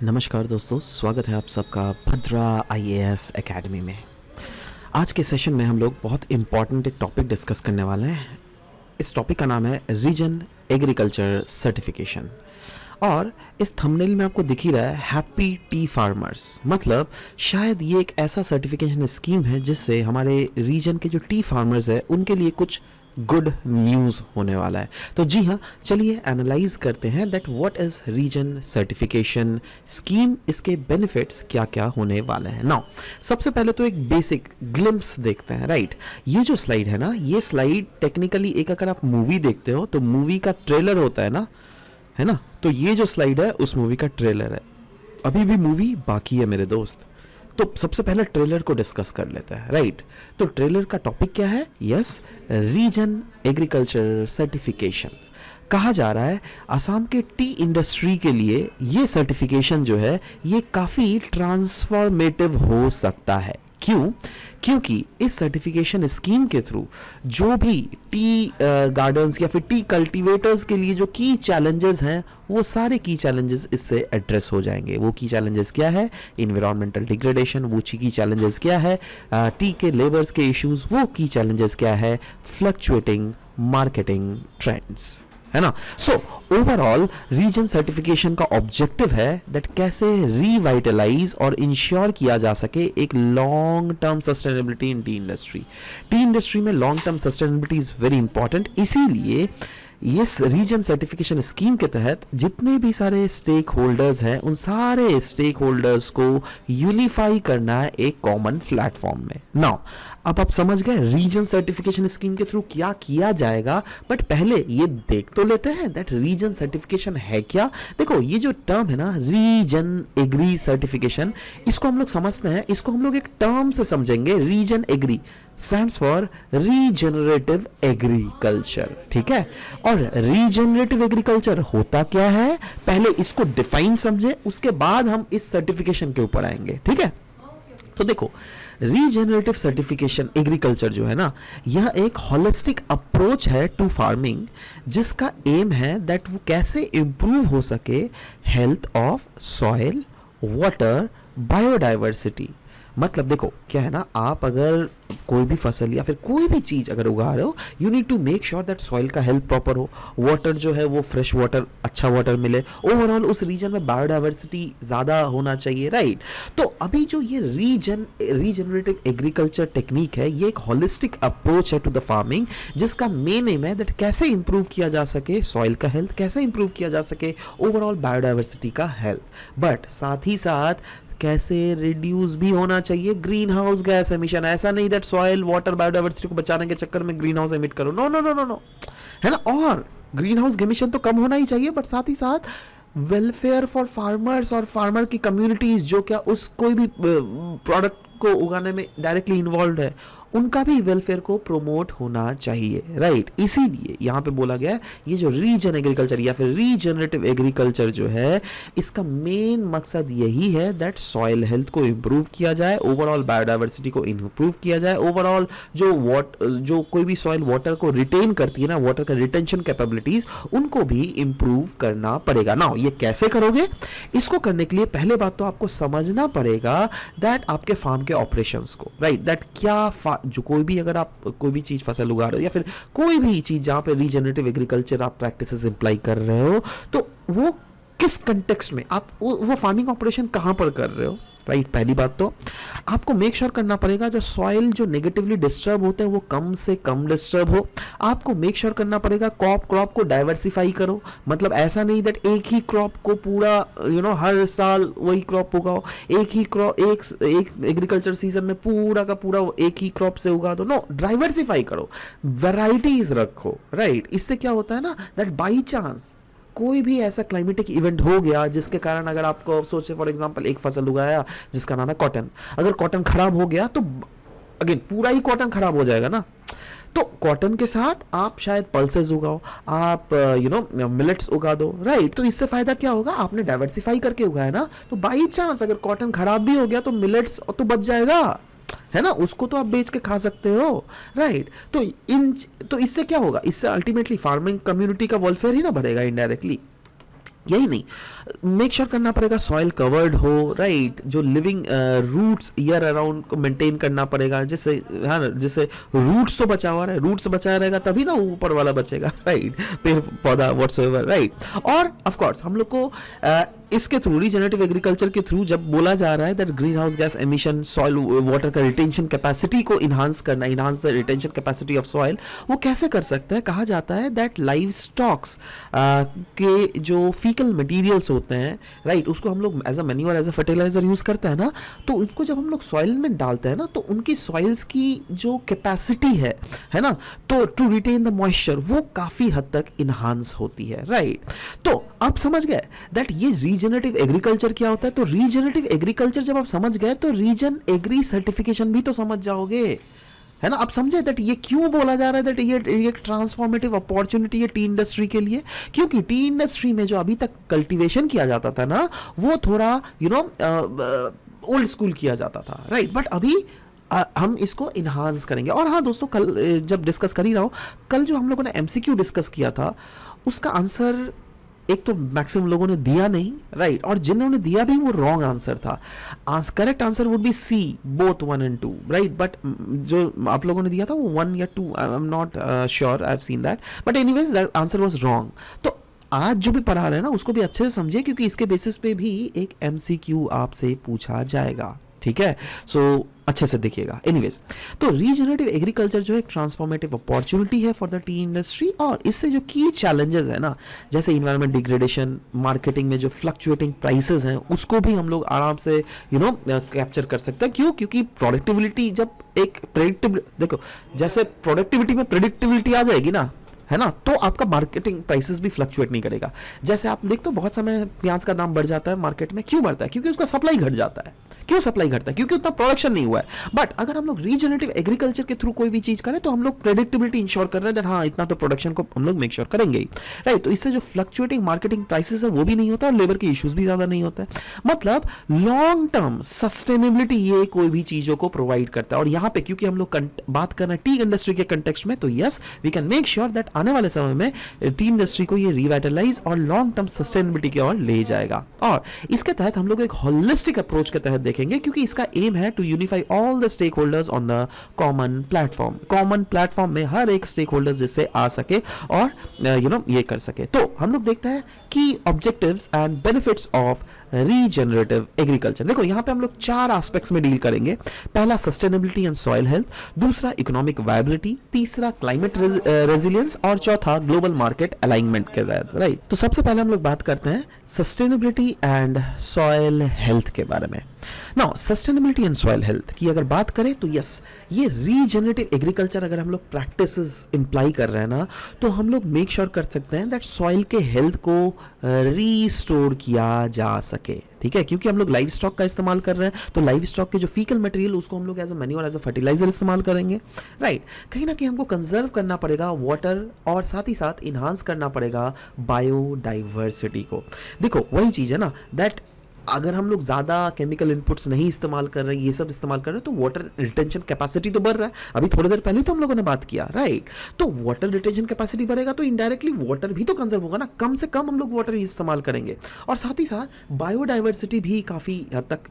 नमस्कार दोस्तों, स्वागत है आप सबका भद्रा आईएएस एकेडमी में। आज के सेशन में हम लोग बहुत इम्पॉर्टेंट एक टॉपिक डिस्कस करने वाले हैं। इस टॉपिक का नाम है रीजन एग्रीकल्चर सर्टिफिकेशन और इस थंबनेल में आपको दिख ही रहा है हैप्पी टी फार्मर्स। मतलब शायद ये एक ऐसा सर्टिफिकेशन स्कीम है जिससे हमारे रीजन के जो टी फार्मर्स है उनके लिए कुछ गुड न्यूज़ होने वाला है। तो जी हाँ, चलिए एनालाइज करते हैं that what is regen certification scheme, इसके बेनिफिट्स क्या क्या होने वाले हैं। नाउ सबसे पहले तो एक बेसिक ग्लिम्प्स देखते हैं। राइट, ये जो स्लाइड है ना, ये स्लाइड टेक्निकली एक अगर आप मूवी देखते हो तो मूवी का ट्रेलर होता है ना, तो ये जो स्लाइड है उस मूवी का ट्रेलर है। अभी भी मूवी बाकी है मेरे दोस्त, तो सबसे पहले ट्रेलर को डिस्कस कर लेते हैं। राइट, तो ट्रेलर का टॉपिक क्या है? Yes, regen agriculture certification. कहा जा रहा है असम के टी इंडस्ट्री के लिए ये सर्टिफिकेशन जो है ये काफ़ी ट्रांसफॉर्मेटिव हो सकता है। क्यों? क्योंकि इस सर्टिफिकेशन स्कीम के थ्रू जो भी टी गार्डन्स या फिर टी कल्टीवेटर्स के लिए जो की चैलेंजेस हैं वो सारे की चैलेंजेस इससे एड्रेस हो जाएंगे। वो की चैलेंजेस क्या है? Environmental degradation. वो की चैलेंजेस क्या है? टी के लेबर्स के इश्यूज। वो की चैलेंजेस क्या है? फ्लक्चुएटिंग मार्केटिंग ट्रेंड्स, है ना। सो ओवरऑल रीजन सर्टिफिकेशन का ऑब्जेक्टिव है दैट कैसे रिवाइटलाइज और इंश्योर किया जा सके एक long term sustainability in tea industry. Tea industry में long term sustainability is very important. इसीलिए इस रीजन सर्टिफिकेशन स्कीम के तहत जितने भी सारे स्टेक होल्डर्स हैं उन सारे स्टेक होल्डर्स को यूनिफाई करना है एक कॉमन प्लेटफॉर्म में। नाउ अब आप समझ गए रीजन सर्टिफिकेशन स्कीम के थ्रू क्या किया जाएगा, बट पहले ये देख तो लेते हैं दैट रीजन सर्टिफिकेशन है क्या। देखो, ये जो टर्म है ना रीजन एग्री सर्टिफिकेशन, इसको हम लोग समझते हैं, इसको हम लोग एक टर्म से समझेंगे। Regen agri stands for regenerative agriculture, ठीक है। और रीजनरेटिव एग्रीकल्चर होता क्या है, पहले इसको डिफाइन समझे, उसके बाद हम इस सर्टिफिकेशन के ऊपर आएंगे, ठीक है। तो देखो, रीजनरेटिव सर्टिफिकेशन एग्रीकल्चर जो है ना, यह एक होलिस्टिक अप्रोच है टू फार्मिंग जिसका एम है दैट वो कैसे इंप्रूव हो सके health of soil, water, biodiversity. मतलब देखो क्या है ना, आप अगर कोई भी फसल या फिर कोई भी चीज़ अगर उगा रहे हो, you need to make sure that soil का हेल्थ प्रॉपर हो, वाटर जो है वो फ्रेश वाटर, अच्छा वाटर मिले, ओवरऑल उस रीजन में बायोडाइवर्सिटी ज़्यादा होना चाहिए। राइट, तो अभी जो ये रीजनरेटिव एग्रीकल्चर टेक्निक है ये एक होलिस्टिक अप्रोच है टू द फार्मिंग जिसका मेन एम है दैट कैसे इंप्रूव किया जा सके सॉइल का हेल्थ, कैसे इंप्रूव किया जा सके ओवरऑल बायोडाइवर्सिटी का हेल्थ, बट साथ ही साथ कैसे रिड्यूस भी होना चाहिए ग्रीन हाउस गैस एमिशन। ऐसा नहीं दैट सॉइल, वाटर, बायोडाइवर्सिटी को बचाने के चक्कर में ग्रीन हाउस एमिट करो, no no no no no, है ना। और ग्रीन हाउस एमिशन तो कम होना ही चाहिए, बट साथ ही साथ वेलफेयर फॉर फार्मर्स और फार्मर की कम्युनिटीज जो क्या उस कोई भी प्रोडक्ट को उगाने में डायरेक्टली इन्वॉल्व है, उनका भी वेलफेयर को प्रमोट होना चाहिए। राइट, इसीलिए यहां पे बोला गया है ये जो रीजन एग्रीकल्चर या फिर रीजनरेटिव एग्रीकल्चर जो है इसका मेन मकसद यही है दैट सॉइल हेल्थ को इंप्रूव किया जाए, ओवरऑल बायोडाइवर्सिटी को इंप्रूव किया जाए, ओवरऑल जो कोई भी सॉइल वाटर को रिटेन करती है ना, वाटर का रिटेंशन कैपेबिलिटीज, उनको भी इंप्रूव करना पड़ेगा। ना ये कैसे करोगे? इसको करने के लिए पहले बात तो आपको समझना पड़ेगा दैट आपके फार्म के ऑपरेशंस को, राइट, दैट क्या जो कोई भी अगर आप कोई भी चीज फसल उगा रहे हो या फिर कोई भी चीज जहां पे रीजनरेटिव एग्रीकल्चर आप प्रैक्टिसेस इंप्लाई कर रहे हो, तो वो किस कंटेक्स्ट में आप वो फार्मिंग ऑपरेशन कहां पर कर रहे हो। राइट, पहली बात तो आपको मेक श्योर करना पड़ेगा जो सॉइल जो नेगेटिवली डिस्टर्ब होते हैं वो कम से कम डिस्टर्ब हो। आपको मेक श्योर करना पड़ेगा क्रॉप को डाइवर्सिफाई करो। मतलब ऐसा नहीं दैट एक ही क्रॉप को पूरा हर साल वही क्रॉप उगाओ, एक ही क्रॉप एक एग्रीकल्चर सीजन में पूरा का पूरा एक ही क्रॉप से उगा दो। नो, डाइवर्सिफाई करो, वैरायटीज रखो। राइट, इससे क्या होता है ना दैट बाई चांस कोई भी ऐसा क्लाइमेटिक इवेंट हो गया जिसके कारण अगर आपको सोचे फॉर एग्जांपल एक फसल उगाया जिसका नाम है कॉटन, अगर कॉटन खराब हो गया तो अगेन पूरा ही कॉटन खराब हो जाएगा ना। तो कॉटन के साथ आप शायद पल्सेस उगाओ, आप मिलेट्स उगा दो। राइट, तो इससे फायदा क्या होगा, आपने डाइवर्सिफाई करके उगाया ना, तो बाई चांस अगर कॉटन खराब भी हो गया तो मिलेट्स तो बच जाएगा, है ना, उसको तो आप बेच के खा सकते हो। राइट, तो इससे क्या होगा, इससे अल्टीमेटली फार्मिंग कम्युनिटी का वेलफेयर ही ना बढ़ेगा इनडायरेक्टली। यही नहीं, मेक श्योर करना पड़ेगा सॉइल कवर्ड हो, राइट, जो लिविंग रूट्स ईयर अराउंड को मेंटेन करना पड़ेगा, जैसे हाँ जैसे रूट्स तो बचा हुआ रहे, रूट्स बचा रहेगा तभी ना ऊपर वाला बचेगा, राइट, पेड़ पौधा व्हाट्सएवर, राइट। और ऑफ कोर्स हम लोग को इसके थ्रू रीजनरेटिव एग्रीकल्चर के थ्रू जब बोला जा रहा है that green house gas emission, soil water का रिटेंशन कैपेसिटी को इन्हांस करना, enhance the retention capacity of soil, वो कैसे कर सकते हैं? कहा जाता है दैट लाइव स्टॉक्स के जो फीकल मटेरियल्स होते हैं, राइट, उसको हम लोग as a manure, as a fertiliser use करते हैं ना, तो उनको जब हम लोग सॉइल में डालते हैं ना, तो उनकी सॉइल्स की जो कैपेसिटी है ना, तो टू रिटेन द मॉइस्चर, वो काफी हद तक इन्हांस होती है, राइट। तो आप समझ गए दैट ये रीजनरेटिव एग्रीकल्चर क्या होता है। तो रीजनरेटिव एग्रीकल्चर जब आप समझ गए तो रीजन एग्री सर्टिफिकेशन भी तो समझ जाओगे, है ना। आप समझे दैट ये क्यों बोला जा रहा है दैट ये एक ट्रांसफॉर्मेटिव अपॉर्चुनिटी है टी इंडस्ट्री के लिए, क्योंकि टी इंडस्ट्री में जो अभी तक कल्टीवेशन किया जाता था ना, वो थोड़ा ओल्ड स्कूल किया जाता था, राइट, बट अभी हम इसको इन्हांस करेंगे। और हाँ दोस्तों, कल जब डिस्कस कर ही रहा हूँ, कल जो हम लोगों ने एमसीक्यू डिस्कस किया था उसका आंसर एक तो मैक्सिमम लोगों ने दिया नहीं, राइट, और जिन्होंने दिया भी वो रॉन्ग आंसर था। Correct answer would be C, both 1 and 2, right, but जो आप लोगों ने दिया था वो 1 या 2, I am not sure, I have seen that, but anyways that answer was wrong. तो आज जो भी पढ़ा रहे हैं ना उसको भी अच्छे से समझिए, क्योंकि इसके बेसिस पे भी एक एमसीक्यू आपसे पूछा जाएगा, ठीक है। सो अच्छे से देखिएगा। एनीवेज, तो रीजनरेटिव एग्रीकल्चर जो है एक ट्रांसफॉर्मेटिव अपॉर्चुनिटी है फॉर द टी इंडस्ट्री, और इससे जो की चैलेंजेस है ना, जैसे इन्वायरमेंट डिग्रेडेशन, मार्केटिंग में जो फ्लक्चुएटिंग प्राइसेस हैं, उसको भी हम लोग आराम से कैप्चर कर सकते हैं। क्यों? क्योंकि प्रोडक्टिविटी जब एक प्रेडिक्टिव, देखो जैसे प्रोडक्टिविटी में प्रेडिक्टिविलिटी आ जाएगी ना, है ना, तो आपका मार्केटिंग प्राइसेस भी फ्लक्चुएट नहीं करेगा। जैसे आप देखते हो बहुत समय प्याज का दाम बढ़ जाता है मार्केट में, क्यों बढ़ता है? क्योंकि उसका सप्लाई घट जाता है। क्यों सप्लाई घटता है? क्योंकि उतना प्रोडक्शन नहीं हुआ है। बट अगर हम लोग रीजनरेटिव एग्रीकल्चर के थ्रू कोई भी चीज करें तो हम लोग प्रेडिक्टेबिलिटी इंश्योर कर रहे हैं, हाँ इतना तो प्रोडक्शन को हम लोग मेक श्योर करेंगे ही, राइट। तो इससे जो फ्लक्चुएटिंग मार्केटिंग प्राइसेस है वो भी नहीं होता, और लेबर के इश्यूज भी ज्यादा नहीं होते। मतलब लॉन्ग टर्म सस्टेनेबिलिटी ये कोई भी चीजों को प्रोवाइड करता है। और यहाँ पे क्योंकि हम लोग बात कर रहे हैं टी इंडस्ट्री के कंटेक्स्ट में, तो yes we can make sure that आने वाले समय में टी इंडस्ट्री को ये रिवाइटलाइज और लॉन्ग टर्म सस्टेनेबिलिटी की ओर ले जाएगा। और इसके तहत हम लोग एक होलिस्टिक अप्रोच के तहत देखेंगे, क्योंकि इसका एम है to unify all the stakeholder on the common platform. Common platform में हर एक स्टेक होल्डर जिससे आ सके और ये कर सके। तो हम लोग देखते हैं की objectives and benefits of regenerative agriculture. देखो यहाँ पे हम लोग 4 एस्पेक्ट्स में डील करेंगे। पहला सस्टेनेबिलिटी एंड सॉइल हेल्थ, दूसरा इकोनॉमिक वायबिलिटी, तीसरा क्लाइमेट रेजिलियंस, और चौथा ग्लोबल मार्केट अलाइनमेंट के तहत, राइट। तो सबसे पहले हम लोग बात करते हैं सस्टेनेबिलिटी एंड सॉइल हेल्थ के बारे में। Now sustainability and soil health की अगर बात करें तो यस, ये रीजनरेटिव एग्रीकल्चर अगर हम लोग प्रैक्टिसेस इंप्लाई कर रहे हैं ना, तो हम लोग मेक श्योर कर सकते हैं दैट सॉइल के हेल्थ को रीस्टोर किया जा सके, ठीक है। क्योंकि हम लोग लाइव स्टॉक का इस्तेमाल कर रहे हैं, तो लाइव स्टॉक के जो फीकल मटेरियल उसको हम लोग as a manure, as a fertiliser इस्तेमाल करेंगे, राइट। कहीं ना कहीं हमको कंजर्व करना पड़ेगा वाटर, और साथ ही साथ इन्हांस करना पड़ेगा बायोडाइवर्सिटी को। देखो वही चीज़ है ना दैट अगर हम लोग ज़्यादा केमिकल इनपुट्स नहीं इस्तेमाल कर रहे हैं, ये सब इस्तेमाल कर रहे हैं, तो वाटर रिटेंशन कैपेसिटी तो बढ़ रहा है। अभी थोड़ी देर पहले तो हम लोगों ने बात किया, राइट। तो वाटर रिटेंशन कैपेसिटी बढ़ेगा तो इनडायरेक्टली वाटर भी तो कंजर्व होगा ना, कम से कम हम लोग वाटर इस्तेमाल करेंगे। और साथ ही साथ बायोडाइवर्सिटी भी काफ़ी हद तक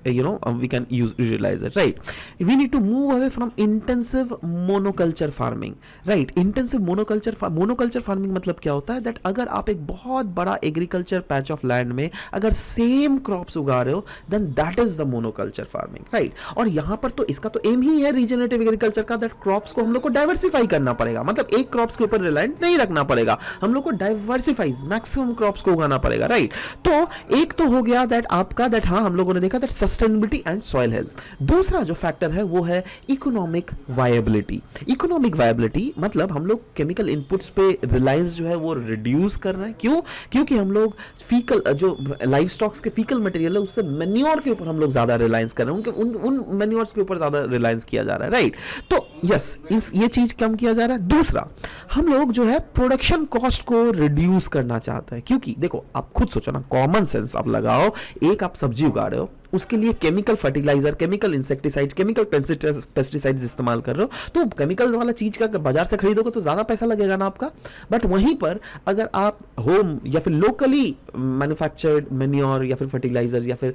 we can utilise it, right. We need to move away from intensive monoculture farming, right. Intensive monoculture farming मतलब क्या होता है दैट अगर आप एक बहुत बड़ा एग्रीकल्चर पैच ऑफ लैंड में अगर सेम क्रॉप्स उगा रहे हो, then that is the monoculture farming, right. और यहां पर तो इसका तो एम ही है रीजनरेटिव एग्रीकल्चर का दैट क्रॉप्स को हम लोग को डाइवर्सिफाई करना पड़ेगा। मतलब एक क्रॉप्स के ऊपर रिलायंट नहीं रखना पड़ेगा, हम लोग को डाइवर्सिफाई मैक्सिमम क्रॉप्स को उगाना पड़ेगा, राइट। तो एक तो हो गया दैट आपका दैट हाँ हम लोगों ने देखा that sustainability and soil health. दूसरा जो फैक्टर है वो है इकोनॉमिक वायबिलिटी। इकोनॉमिक वायबिलिटी मतलब हम लोग केमिकल इनपुट्स पे रिलायंस जो है वो रिड्यूस कर रहे हैं। क्यों? क्योंकि हम लोग फीकल जो लाइव स्टॉक्स के फीकल मटेरियल है उससे मैन्योर के ऊपर हम लोग ज्यादा रिलायंस कर रहे हैं, उनके उन मैन्योर्स के ऊपर ज्यादा रिलायंस किया जा रहा है, राइट। तो यस ये चीज कम किया जा रहा है। दूसरा हम लोग जो है प्रोडक्शन कॉस्ट को रिड्यूस करना चाहते हैं, क्योंकि देखो आप खुद सोचो ना, कॉमन सेंस आप लगाओ, एक आप सब्जी उगा रहे हो, उसके लिए chemical fertiliser, chemical insecticide, chemical pesticides इस्तेमाल कर रहे हो, तो केमिकल वाला चीज का बाजार से खरीदोगे तो ज्यादा पैसा लगेगा ना आपका। बट वहीं पर अगर आप होम या फिर लोकली मैन्युफैक्चर्ड मेन्योर या फिर फर्टिलाइजर या फिर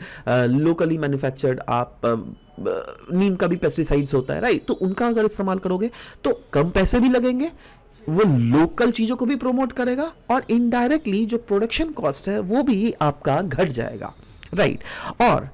लोकली मैन्युफैक्चर्ड आप नीम का भी पेस्टिसाइड्स होता है, राइट, तो उनका अगर इस्तेमाल करोगे तो कम पैसे भी लगेंगे, वो लोकल चीजों को भी प्रमोट करेगा और इनडायरेक्टली जो प्रोडक्शन कॉस्ट है वो भी आपका घट जाएगा, राइट। और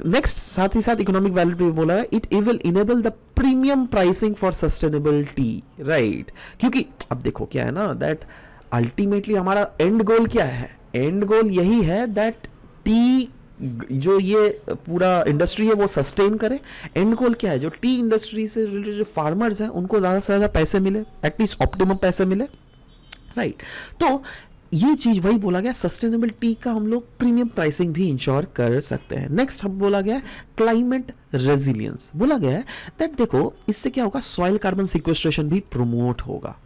नेक्स्ट साथ ही साथ इकोनॉमिक वैल्यू भी बोला है, it will enable the premium pricing for sustainable T, right. क्योंकि अब देखो क्या है ना, दैट अल्टीमेटली हमारा एंड गोल क्या है, एंड गोल यही है दैट टी जो ये पूरा इंडस्ट्री है वो सस्टेन करे। एंड गोल क्या है, जो टी इंडस्ट्री से रिलेटेड जो फार्मर्स हैं उनको ज़्यादा से ज़्यादा पैसे मिले, एटलीस्ट ऑप्टिमम पैसे मिले, राइट। तो ये चीज वही बोला गया, सस्टेनेबल टी का हम लोग प्रीमियम प्राइसिंग भी इंश्योर कर सकते हैं। नेक्स्ट हम बोला गया क्लाइमेट रेजिलियंस, बोला गया है दैट देखो इससे क्या होगा, सॉइल कार्बन सिक्वेस्ट्रेशन भी प्रमोट होगा,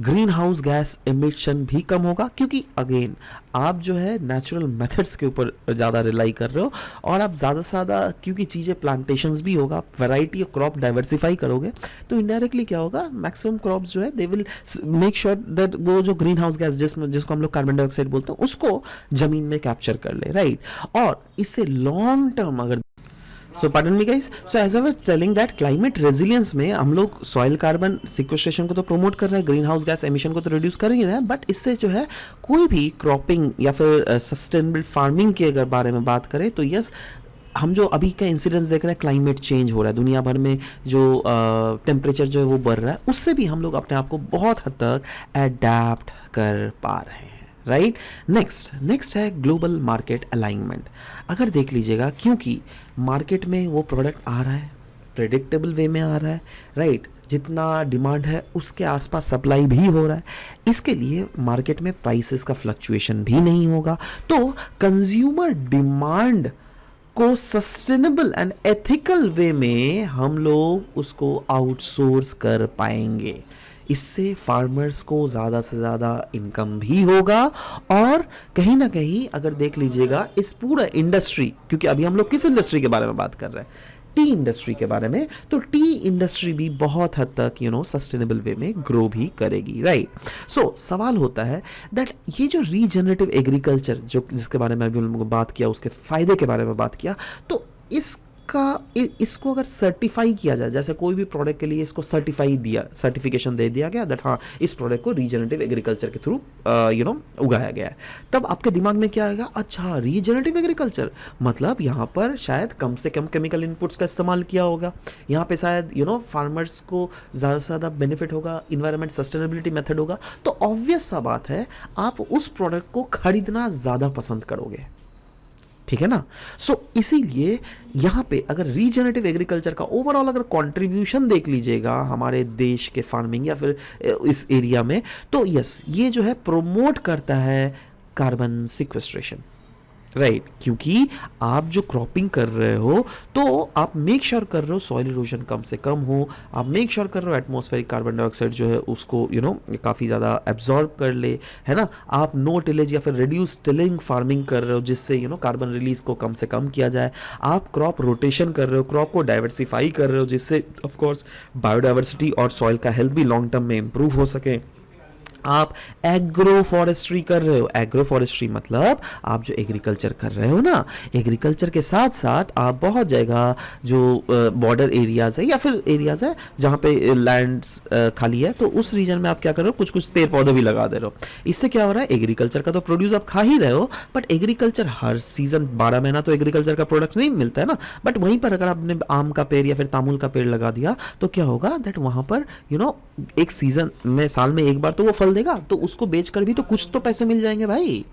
ग्रीन हाउस गैस एमिशन भी कम होगा, क्योंकि अगेन आप जो है नेचुरल मेथड्स के ऊपर ज़्यादा रिलाई कर रहे हो और आप ज़्यादा से ज़्यादा क्योंकि चीज़ें प्लांटेशंस भी होगा, वैरायटी ऑफ क्रॉप डाइवर्सिफाई करोगे तो इनडायरेक्टली क्या होगा, मैक्सिमम क्रॉप्स जो है they will make sure that वो जो ग्रीन हाउस गैस जिसको हम लोग कार्बन डाइऑक्साइड बोलते हैं उसको ज़मीन में कैप्चर कर ले, राइट। और इससे लॉन्ग टर्म अगर so pardon me guys, so as I was telling that climate resilience में हम लोग सॉइल कार्बन सिक्वेस्ट्रेशन को तो प्रमोट कर रहे हैं, ग्रीन हाउस गैस एमिशन को तो रिड्यूस कर ही रहे हैं, बट इससे जो है कोई भी क्रॉपिंग या फिर सस्टेनेबल फार्मिंग के अगर बारे में बात करें तो यस, हम जो अभी का इंसिडेंस देख रहे हैं, क्लाइमेट चेंज हो रहा है दुनिया भर में, जो टेम्परेचर जो है वो बढ़ रहा है, उससे भी हम लोग अपने आप को बहुत हद तक एडेप्ट कर पा रहे हैं, राइट। नेक्स्ट है ग्लोबल मार्केट अलाइनमेंट। अगर देख लीजिएगा, क्योंकि मार्केट में वो प्रोडक्ट आ रहा है, प्रेडिक्टेबल वे में आ रहा है, राइट, जितना डिमांड है उसके आसपास सप्लाई भी हो रहा है, इसके लिए मार्केट में प्राइसेस का फ्लक्चुएशन भी नहीं होगा, तो कंज्यूमर डिमांड को सस्टेनेबल एंड एथिकल वे में हम लोग उसको आउटसोर्स कर पाएंगे। इससे फार्मर्स को ज़्यादा से ज़्यादा इनकम भी होगा और कहीं ना कहीं अगर देख लीजिएगा इस पूरा इंडस्ट्री, क्योंकि अभी हम लोग किस इंडस्ट्री के बारे में बात कर रहे हैं, टी इंडस्ट्री के बारे में, तो टी इंडस्ट्री भी बहुत हद तक सस्टेनेबल वे में ग्रो भी करेगी, राइट। सो सवाल होता है दैट ये जो रीजनरेटिव एग्रीकल्चर जो जिसके बारे में अभी हम लोगों बात किया, उसके फायदे के बारे में बात किया, तो इसको अगर सर्टिफाई किया जाए, जैसे कोई भी प्रोडक्ट के लिए इसको सर्टिफिकेशन दे दिया गया दैट हाँ इस प्रोडक्ट को रीजनरेटिव एग्रीकल्चर के थ्रू उगाया गया है, तब आपके दिमाग में क्या आएगा, अच्छा रीजनरेटिव एग्रीकल्चर मतलब यहाँ पर शायद कम से कम केमिकल इनपुट्स का इस्तेमाल किया होगा, यहाँ पे शायद फार्मर्स को ज़्यादा से ज़्यादा बेनिफिट होगा, इन्वायरमेंट सस्टेनेबिलिटी मेथड होगा, तो ऑब्वियस सा बात है आप उस प्रोडक्ट को खरीदना ज़्यादा पसंद करोगे, ठीक है ना। सो इसीलिए यहाँ पे अगर रीजनरेटिव एग्रीकल्चर का ओवरऑल अगर कंट्रीब्यूशन देख लीजिएगा हमारे देश के फार्मिंग या फिर इस एरिया में, तो यस ये जो है प्रोमोट करता है कार्बन सिक्वेस्ट्रेशन, राइट, क्योंकि आप जो क्रॉपिंग कर रहे हो तो आप मेक श्योर कर रहे हो सॉइल इरोजन कम से कम हो, आप मेक श्योर कर रहे हो एटमॉस्फेरिक कार्बन डाइऑक्साइड जो है उसको काफ़ी ज़्यादा एब्जॉर्ब कर ले, है ना। आप नो टिलेज या फिर रिड्यूस टिलिंग फार्मिंग कर रहे हो जिससे कार्बन रिलीज को कम से कम किया जाए, आप क्रॉप रोटेशन कर रहे हो, क्रॉप को डाइवर्सिफाई कर रहे हो जिससे ऑफकोर्स बायोडाइवर्सिटी और सॉइल का हेल्थ भी लॉन्ग टर्म में इंप्रूव हो सके, आप एग्रो फॉरेस्ट्री कर रहे हो, एग्रो फॉरेस्ट्री मतलब आप जो एग्रीकल्चर कर रहे हो ना, एग्रीकल्चर के साथ साथ आप बहुत जगह जो बॉर्डर एरियाज है या फिर एरियाज है जहाँ पे लैंड्स खाली है, तो उस रीजन में आप क्या कर रहे हो, कुछ कुछ पेड़ पौधे भी लगा दे रहे हो। इससे क्या हो रहा है, एग्रीकल्चर का तो प्रोड्यूस आप खा ही रहे हो, बट एग्रीकल्चर हर सीजन 12 महीना तो एग्रीकल्चर का प्रोडक्ट नहीं मिलता है ना, बट वहीं पर अगर आपने आम का पेड़ या फिर तामुल का पेड़ लगा दिया तो क्या होगा दैट वहाँ पर एक सीजन में साल में एक बार तो वो फल देगा, तो उसको बेचकर भी तो कुछ तो पैसे मिल जाएंगे भाई,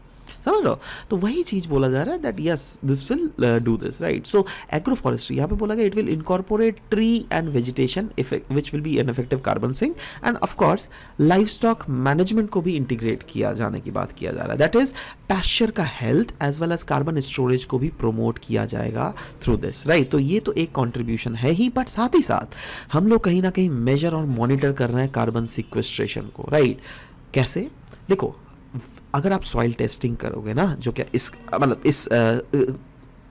समझ लो। तो वही चीज बोला जा रहा है that yes this will do this, right. So agro forestry यहाँ पे बोला गया it will incorporate tree and vegetation which will be an effective carbon sink and of course livestock management को भी इंटीग्रेट किया जाने की बात किया जा रहा है, दैट इज पैस्चर का health as well as carbon storage को भी प्रोमोट किया जाएगा थ्रू दिस, राइट। तो ये तो एक कॉन्ट्रीब्यूशन है ही, बट साथ ही साथ हम लोग कहीं ना कहीं मेजर और मॉनिटर कर रहे हैं कार्बन सिक्वेस्ट्रेशन को, राइट। कैसे, देखो अगर आप सॉइल टेस्टिंग करोगे ना, जो क्या इस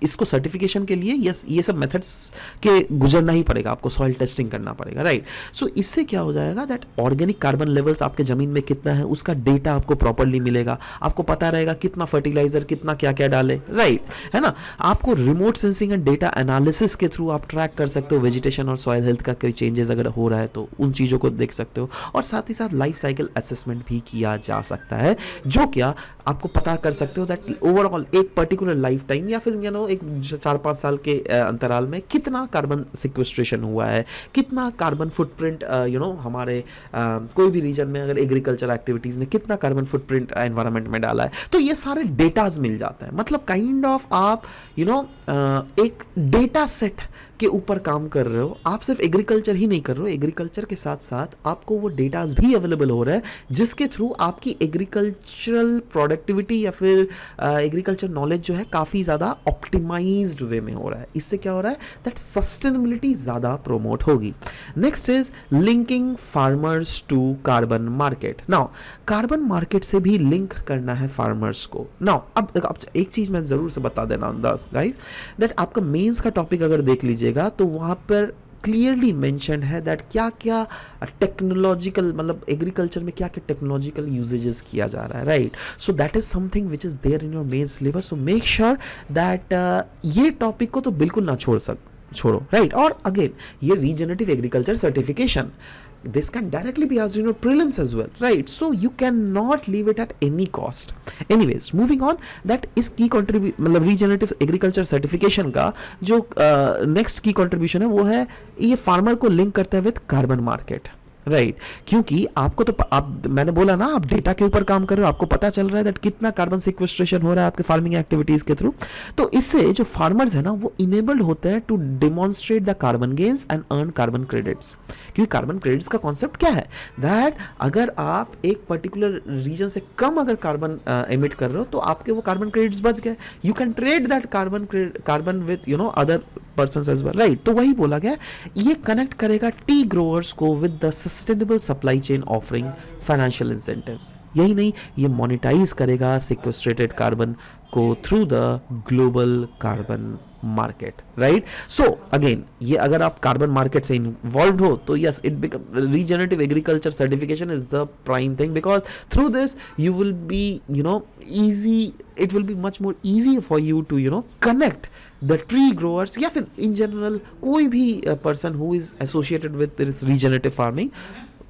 इसको सर्टिफिकेशन के लिए ये सब मेथड्स के गुजरना ही पड़ेगा, आपको सॉइल टेस्टिंग करना पड़ेगा, राइट। सो इससे क्या हो जाएगा दैट ऑर्गेनिक कार्बन लेवल्स आपके ज़मीन में कितना है उसका डेटा आपको प्रॉपरली मिलेगा, आपको पता रहेगा कितना फर्टिलाइजर कितना क्या क्या डाले, राइट, है ना। आपको remote sensing and data analysis के थ्रू आप ट्रैक कर सकते हो वेजिटेशन और सॉइल हेल्थ का कोई चेंजेस अगर हो रहा है तो उन चीज़ों को देख सकते हो, और साथ ही साथ लाइफ साइकिल असेसमेंट भी किया जा सकता है, जो क्या आपको पता कर सकते हो दैट ओवरऑल एक पर्टिकुलर लाइफ टाइम या फिर एक 4-5 साल के अंतराल में कितना कार्बन सिक्वेस्ट्रेशन हुआ है, कितना कार्बन फुटप्रिंट हमारे कोई भी रीजन में अगर एग्रीकल्चर एक्टिविटीज़ ने कितना कार्बन फुटप्रिंट एनवायरनमेंट में डाला है, तो ये सारे डेटाज मिल जाते हैं। मतलब काइंड ऑफ आप एक डेटा सेट के ऊपर काम कर रहे हो, आप सिर्फ एग्रीकल्चर ही नहीं कर रहे हो, एग्रीकल्चर के साथ साथ आपको वो डेटाज भी अवेलेबल हो रहा है जिसके थ्रू आपकी एग्रीकल्चरल प्रोडक्टिविटी या फिर एग्रीकल्चर नॉलेज जो है काफ़ी ज़्यादा ऑप्टिमाइज्ड वे में हो रहा है। इससे क्या हो रहा है दैट सस्टेनेबिलिटी ज़्यादा प्रोमोट होगी। Next is linking farmers to carbon market. Now carbon market से भी लिंक करना है फार्मर्स को। नाउ अब एक चीज़ मैं ज़रूर से बता देना गाइस दैट आपका मेंस का टॉपिक अगर देख लीजिएगा तो वहाँ पर क्लियरली मेंशन्ड है दैट क्या क्या टेक्नोलॉजिकल मतलब एग्रीकल्चर में क्या क्या टेक्नोलॉजिकल यूजेजेस किया जा रहा है, right. So that is something which is there in your main syllabus, so make sure that ये टॉपिक को तो बिल्कुल ना छोड़ो, राइट। और अगेन ये regenerative agriculture certification, this can directly be asked in your prelims as well, right? So you cannot leave it at any cost. Anyways, moving on, that is key मतलब regenerative agriculture certification का जो next key contribution है वो है ये farmer को link करता है विद कार्बन मार्केट, राइट। क्योंकि आपको तो मैंने बोला ना आप डेटा के ऊपर काम कर रहे हो, आपको पता चल रहा है दैट कितना कार्बन सिक्वेस्ट्रेशन हो रहा है आपके फार्मिंग एक्टिविटीज के थ्रू, तो इससे जो फार्मर्स है ना वो इनेबल्ड होते हैं to demonstrate the carbon gains and earn carbon credits. क्योंकि कार्बन क्रेडिट्स का कॉन्सेप्ट क्या है दैट अगर आप एक पर्टिकुलर रीजन से कम अगर कार्बन एमिट कर रहे हो तो आपके वो कार्बन क्रेडिट्स बच गए, you can trade that carbon with other persons as well, right. तो वही बोला गया ये कनेक्ट करेगा टी ग्रोअर्स को with the sustainable supply chain offering financial incentives. यही नहीं, ये मोनेटाइज करेगा सिक्वेस्ट्रेटेड कार्बन को through the global carbon market, right. So again ये अगर आप कार्बन मार्केट से इन्वॉल्व हो तो yes it become regenerative agriculture certification is the prime thing, because through this you will be easy, it will be much more easy for you to connect the tree growers या फिर in general कोई भी person who is associated with this regenerative farming,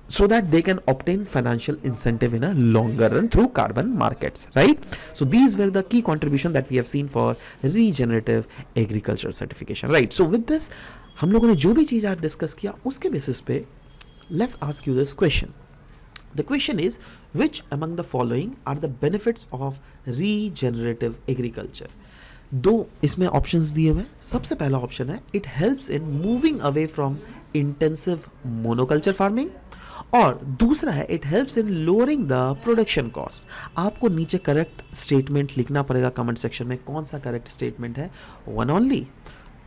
so that they can obtain financial incentive in a longer run through carbon markets, right? So these were the key contribution that we have seen for regenerative agriculture certification, right? So with this हम लोगों ने जो भी चीज़ आज discuss किया उसके basis पे let's ask you this question. The question is, which among the following are the benefits of regenerative agriculture? दो इसमें ऑप्शंस दिए हुए। सबसे पहला ऑप्शन है it helps in moving away from intensive monoculture farming, और दूसरा है it helps in lowering the production cost. आपको नीचे करेक्ट स्टेटमेंट लिखना पड़ेगा कमेंट सेक्शन में, कौन सा करेक्ट स्टेटमेंट है, one only,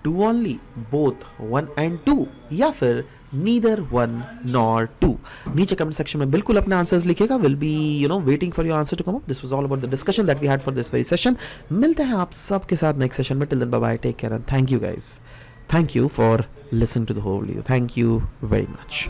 two only, both, one and two, या फिर नीदर वन नॉर टू। नीचे कमेंट सेक्शन में बिल्कुल अपने आंसर्स लिखेगा, will be waiting for your answer to come up. This was all about the discussion that we had for this very session. मिलते हैं आप सबके साथ नेक्स्ट सेशन में। Till then bye bye, take care and thank you guys, thank you for listening to the whole video, thank you very much.